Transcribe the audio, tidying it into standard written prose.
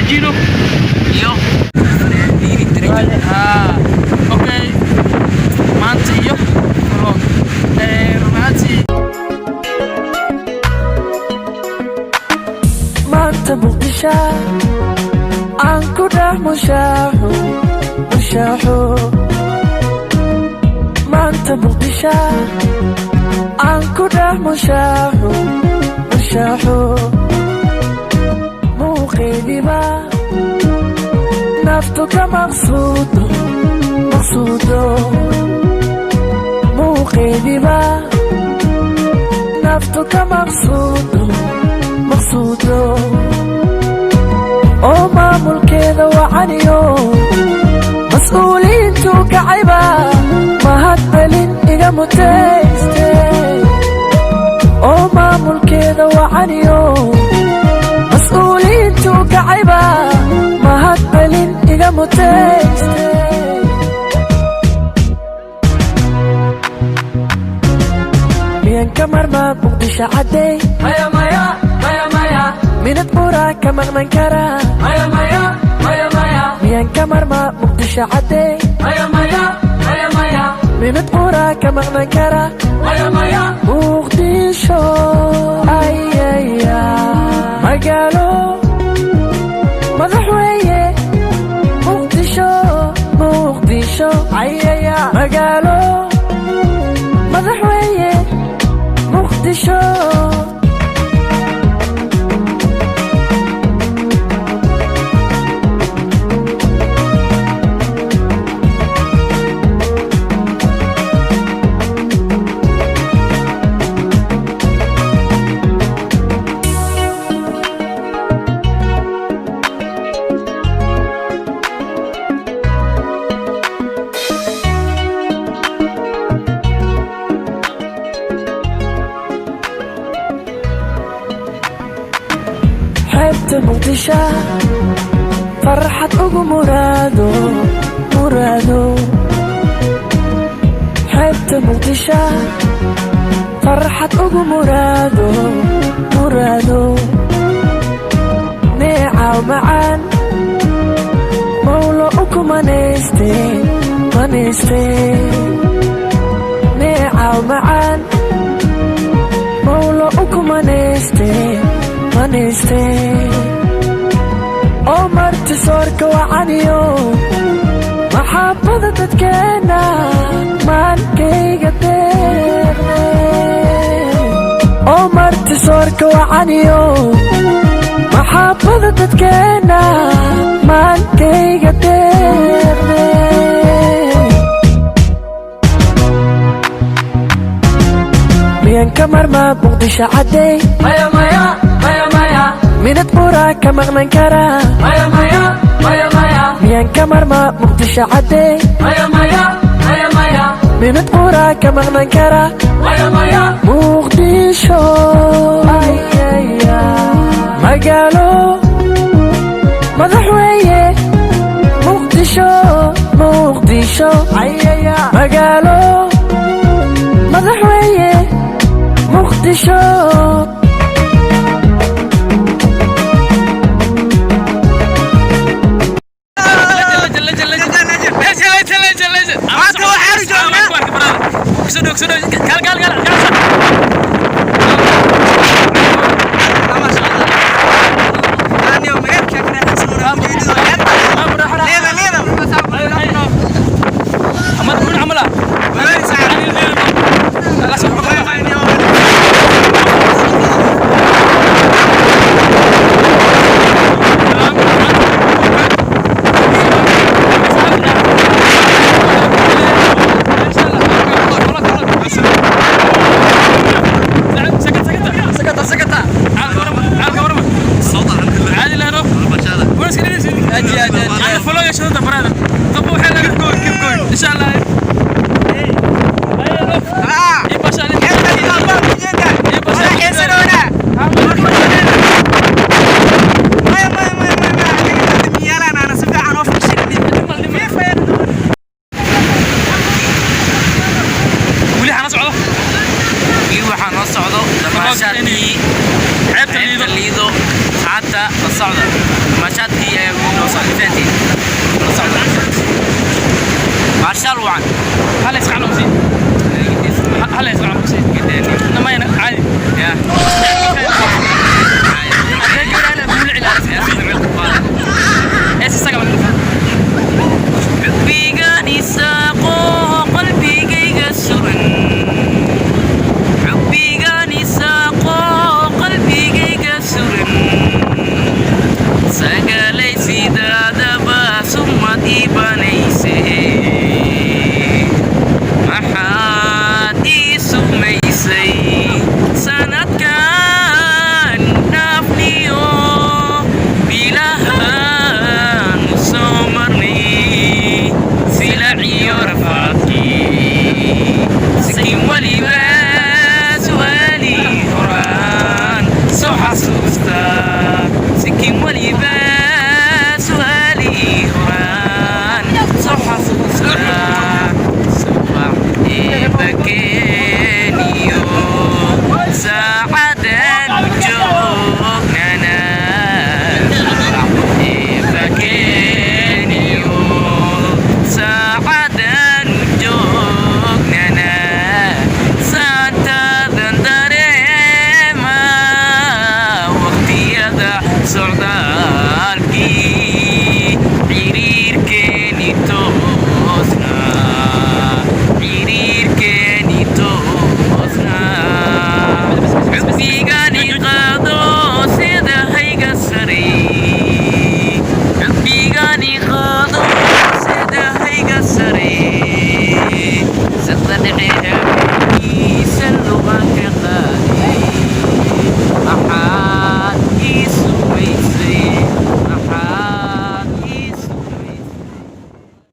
Jiinow iyo okay maanta iyo Vloc rumaantii maanta Muqdisho aan ku dhax mushaaxo maanta Muqdisho aan ku dhax mushaaxo muuqeediba naftu ka maqsuudo muuqeediba naftu ka maqsuudo oo maamulkeeda wacaniyo mas'uuliyiintu kacayba mahadcelin iga mutayste oo maamulkeeda wacaniyo mas'uuliyiintu kacayba mahadcelin iga mutayste miyan ka marmaa Muqdisho caday maya minad buraa ka maqnan karaa miyan ka marmaa Muqdisho caday minad buraa ka maqnan karaa Muqdisho ayaya magaalo madax weeye Muqdisho ayaya magaalo madax weeye Muqdisho xeebta Muqdisho farxad ugu muraado xeebta Muqdisho farxad ugu muraado neecaw macaan mawlo uku manayste neecaw macaan mawlo uku manayste oo marti soorka wacaniyo maxaabada dadkeena maankayga deeqne oo marti soorka wacaniyo maxaabada dadkeena maankayga deeqne miyan ka marmaa Muqdisho caday minad buraa ka maqnan karaa miyan ka marmaa Muqdisho caday minad buraa ka maqnan karaa Muqdisho ayaya magaalo madax weeye Muqdisho ayaya magaalo madax weeye Muqdisho asxaabta la socda maashaadkii ee noo socda fahantiin la socda maashaal wacan hal isqacno si هلا يسمع موسيقى جدا ما ينا عادي يا أنا بقول علاج يا إيش السقف حبي قاني ساقو قلبي جيجا سرن حبي قاني ساقو قلبي جيجا سرن سقالي سيدا دبا ثم ديبانيسي socdaalkii